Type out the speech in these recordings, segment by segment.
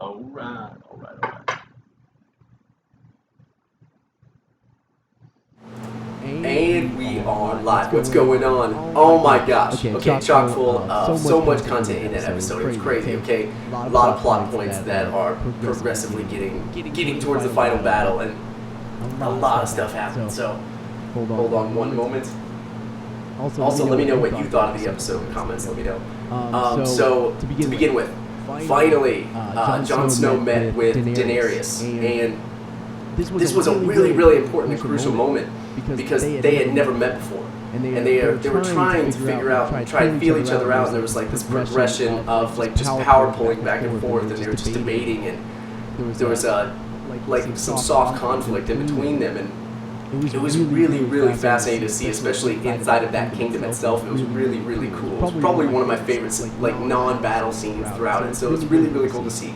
Alright. And we are live. What's going on? Oh my gosh. Okay, chock full of so much content in that episode. It was crazy, okay? A lot of plot points that are progressively getting towards the final battle, and a lot of stuff happened. So, hold on one moment. Also, let me know what you thought of the episode in the comments. Let me know. So, to begin with, finally, Jon Snow met with Daenerys, and this was a really important and crucial moment because they had never met before, and they were trying to figure out, try and feel each other out, and there was like this progression of like just power pulling back and forth, and they were just debating, and there was like some soft conflict in between them, and it was really fascinating to see, especially inside of that kingdom itself. It was really cool. It was probably one of my favorites, like non-battle scenes throughout it. So it was really cool to see.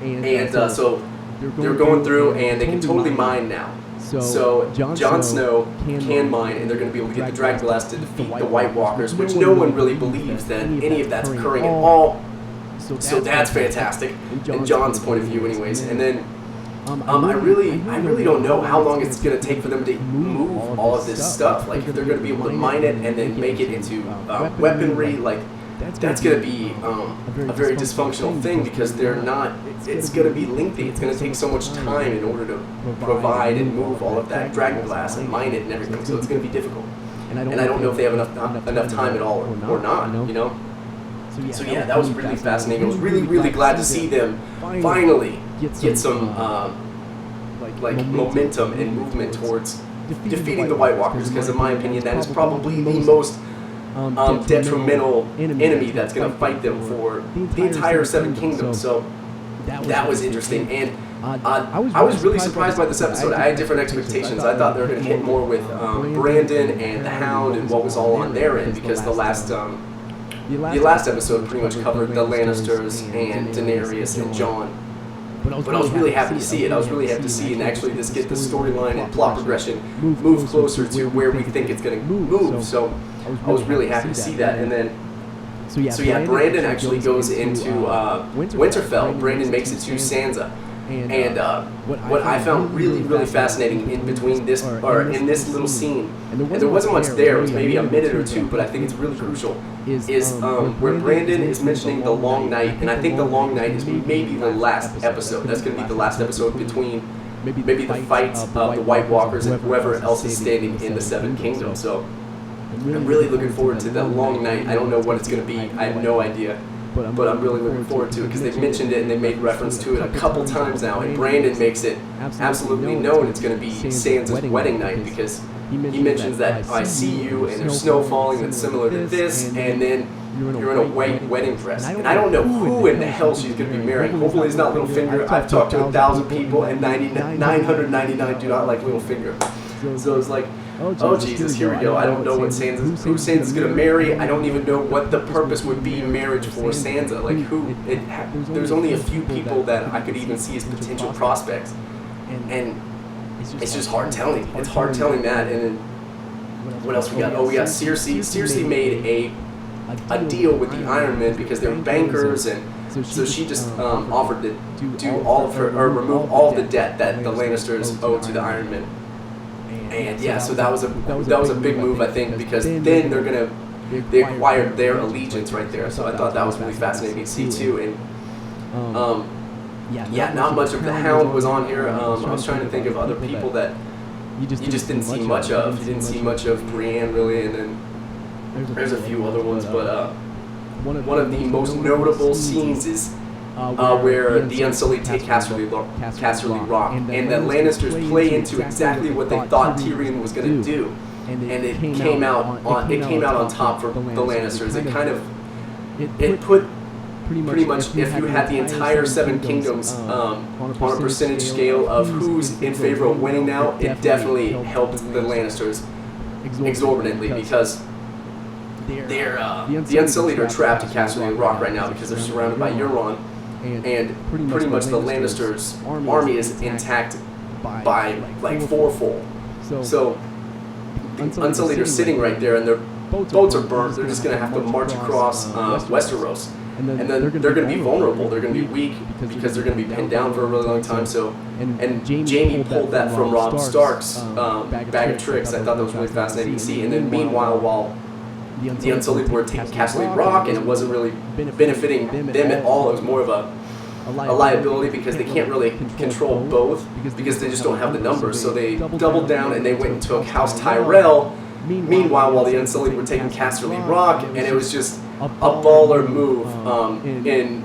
And so they're going through, and they can totally mine now. So Jon Snow can mine, and they're going to be able to get the Dragon Glass to defeat the White Walkers, which no one really believes that any of that's occurring at all. So that's fantastic, in Jon's point of view, anyways. And then I really don't know how long it's going to take for them to move all of this stuff. Like, if they're going to be able to mine it and then make it into weaponry, like, that's going to be a very dysfunctional thing, because they're not, it's going to be lengthy. It's going to take so much time in order to provide and move all of that Dragon Glass and mine it and everything, so it's going to be difficult. And I don't know if they have enough time at all or not, you know? So yeah, that was really fascinating. I was really glad to see them finally get some like momentum and movement towards defeating the White Walkers, because in my opinion that is probably the most detrimental enemy that's going to fight them for the entire Seven Kingdoms. So that was interesting, and I was really surprised by this episode. I had different expectations. I thought they were going to hit more with Brandon and the Hound and what was all on their end, because the last episode pretty much covered the Lannisters and Daenerys and Jon. But I was really happy to see it. I was really happy to see, and actually get the storyline and plot progression move closer to where we think it's going to move. So I was really happy to see that. And then, so yeah, Brandon actually goes into Winterfell. Brandon makes it to Sansa. And what I found really fascinating in between this, or in this little scene, and there wasn't much there, it was maybe a minute or two, but I think it's really crucial, is where Brandon is mentioning the Long Night, and I think the Long Night is maybe the last episode. That's going to be the last episode between maybe the fight of the White Walkers and whoever else is standing in the Seven Kingdoms. So I'm really looking forward to the Long Night. I don't know what it's going to be. I have no idea. But I'm really looking forward to it, because they've mentioned it and they made reference to it a couple times now, and Brandon makes it absolutely known it's going to be Sansa's wedding night, because he mentions that I see you and there's snow falling that's similar to this, and then you're in a white wedding dress. And I don't know who in the hell she's going to be marrying. Hopefully it's not Littlefinger. I've talked to 1,000 people, and 999 do not like Littlefinger. So it's like, oh Jesus, here we go. I don't know who Sansa's gonna marry. I don't even know what the purpose would be marriage for Sansa. Like, there's only a few people that I could even see as potential prospects, and it's just hard telling. It's hard telling that. And then what else we got? Oh, we got Cersei. Cersei made a deal with the Iron Men because they're bankers, and so she just offered to do all of her, or remove all the debt that the Lannisters owe to the Iron Men. And yeah, so that was a big move, I think, because then they acquired their allegiance right there. So I thought that was really fascinating to see too. And yeah, not much of the Hound was on here. I was trying to think of other people that you just didn't see much of. You didn't see much of Brienne really, and then there's a few other ones. But one of the most notable scenes is where the Unsullied take Casterly Rock, and the Lannisters play into exactly what they thought Tyrion was going to do, and it came out on top for the Lannisters. It put pretty much, if you had the entire Seven Kingdoms on a percentage scale of who's in favor of winning now, it definitely helped the Lannisters exorbitantly, because the Unsullied are trapped at Casterly Rock right now because they're surrounded by Euron. And pretty much the Lannisters' army is intact by like fourfold. So the Unsullied are sitting right there, and their boats are burnt. They're just going to have to march across Westeros. and then they're going to be vulnerable. They're going to be weak because they're going to be pinned down for a really long time. So, and Jamie pulled that from Robb Stark's Bag of Tricks. I thought that was really fascinating to see. And then meanwhile, while the Unsullied were taking Castle Rock, and it wasn't really benefiting them at all, it was more of a liability because they can't really control both because they just don't have the numbers. So they doubled down and they went and took House Tyrell. Meanwhile, while the Unsullied were taking Casterly Rock, and it was just a baller move in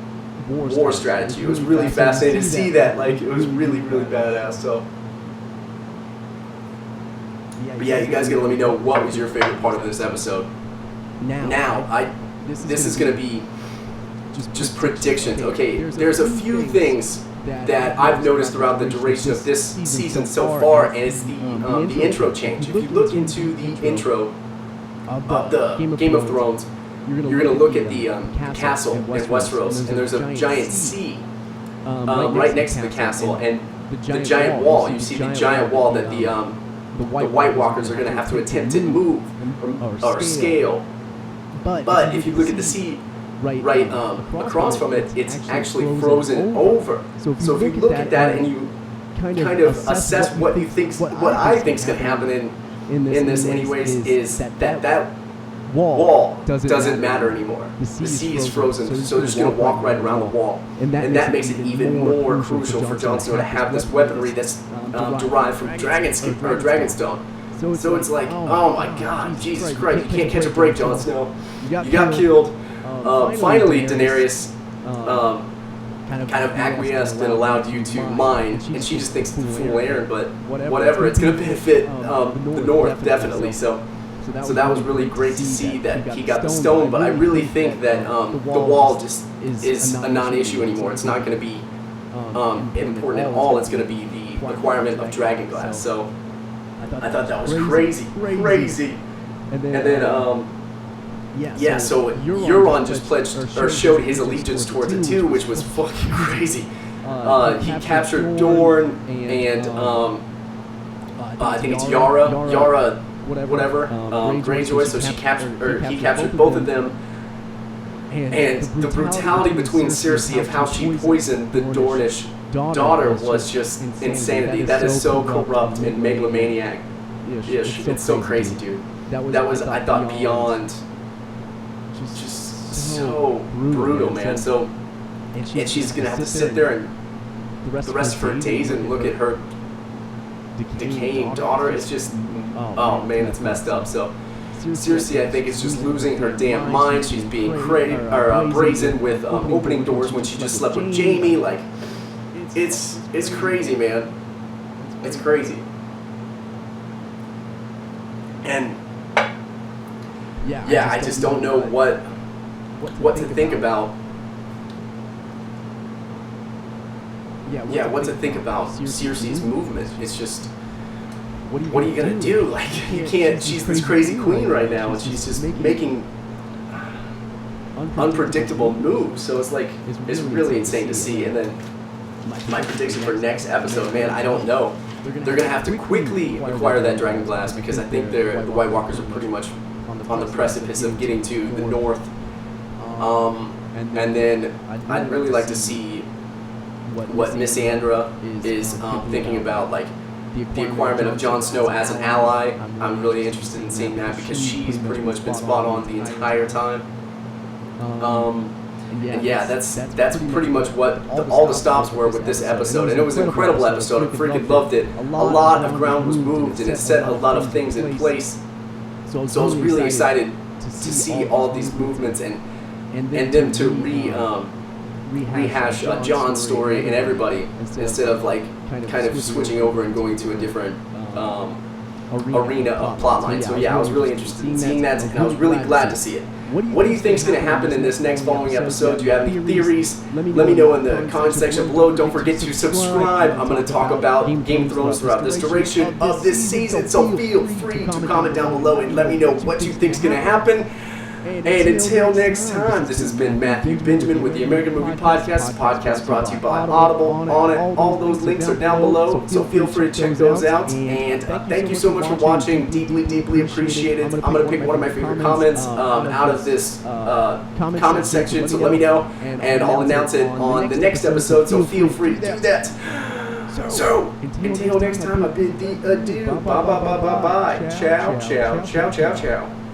war strategy. It was really fascinating to see that. Like, it was really, really badass. So, but yeah, you guys gotta let me know what was your favorite part of this episode. Now, this is gonna be just predictions. Okay, there's a few things that I've noticed throughout the duration of this season so far, and it's the intro change. If you look into the intro of the Game of Thrones, you're going to look at the castle in Westeros, and there's a giant sea right next to the castle, and the giant wall. You see the giant wall that the White Walkers are going to have to attempt to move or scale. But if you look at the sea right across from it, it's actually frozen over. So if you look at that and you kind of assess what I think is going to happen in this anyways, is that wall doesn't matter anymore. The sea is frozen, so they're just going to walk right around the wall. And that makes it even more crucial for Jon Snow to have this weaponry that's derived from Dragonstone. So it's like, oh my god, Jesus Christ, you can't catch a break, Jon Snow. You got killed. Finally, Daenerys kind of acquiesced and allowed you to mine, and she just thinks it's full Aaron, but whatever, it's going to benefit the North, definitely. So that was really great to see that he got the stone, but I really think that the wall just is a non-issue anymore. It's not going to be important at all. It's going to be the requirement of Dragonglass. So I thought that was crazy. And then yeah, so Euron just pledged or showed his allegiance towards it too, which was fucking crazy. He captured Dorne and I think it's Yara, whatever, Greyjoy. So he captured both of them. And the brutality between Cersei of how she poisoned the Dornish daughter was just insanity. That is so corrupt and megalomaniac-ish. It's so crazy, dude. That was, I thought, beyond just so brutal, man. So, and she's gonna have to sit there and the rest of her days and look at her decaying daughter. It's just, oh man, it's messed up. So Cersei, I think, is just losing her damn mind. She's being brazen with opening doors when she just slept with Jaime. Like, it's crazy, man. It's crazy. And yeah, I just don't know what to think about. What to think about Cersei's movement. It's just, what are you gonna do? Like, you can't. She's this crazy queen right now, and she's just making unpredictable moves. So it's like, it's really insane to see. And then my prediction for next episode, man, I don't know. They're gonna have to quickly acquire that Dragonglass because I think the White Walkers are pretty much on the precipice of getting to the north. And then I'd really like to see what Miss Andra is thinking about, like the acquirement of Jon Snow as an ally. I'm really interested in seeing that because she's pretty much been spot on the entire time. And yeah, that's pretty much what all the stops were with this episode, and it was an incredible episode. I freaking loved it. A lot of ground was moved, and it set a lot of things in place. So I was really excited to see all these movements and them to rehash Jon's story and everybody instead of like kind of switching over and going to a different arena of plotline. So yeah, I was really interested in seeing that, and I was really glad to see it. What do you think is going to happen in this next following episode? Do you have any theories? Let me know in the comment section below. Don't forget to subscribe. I'm going to talk about Game of Thrones throughout this duration of this season, so feel free to comment down below and let me know what you think is going to happen. And until next time, this has been Matthew Benjamin with the American Movie Podcast. Podcast brought to you by Audible. On it, all those links are down below, so feel free to check those out. And thank you so much for watching. Deeply, deeply appreciate it. I'm going to pick one of my favorite comments out of this comment section, so let me know, and I'll announce it on the next episode, so feel free to do that. So, until next time, I bid thee adieu. Bye, bye, bye, bye, bye. Ciao, ciao, ciao, ciao, ciao.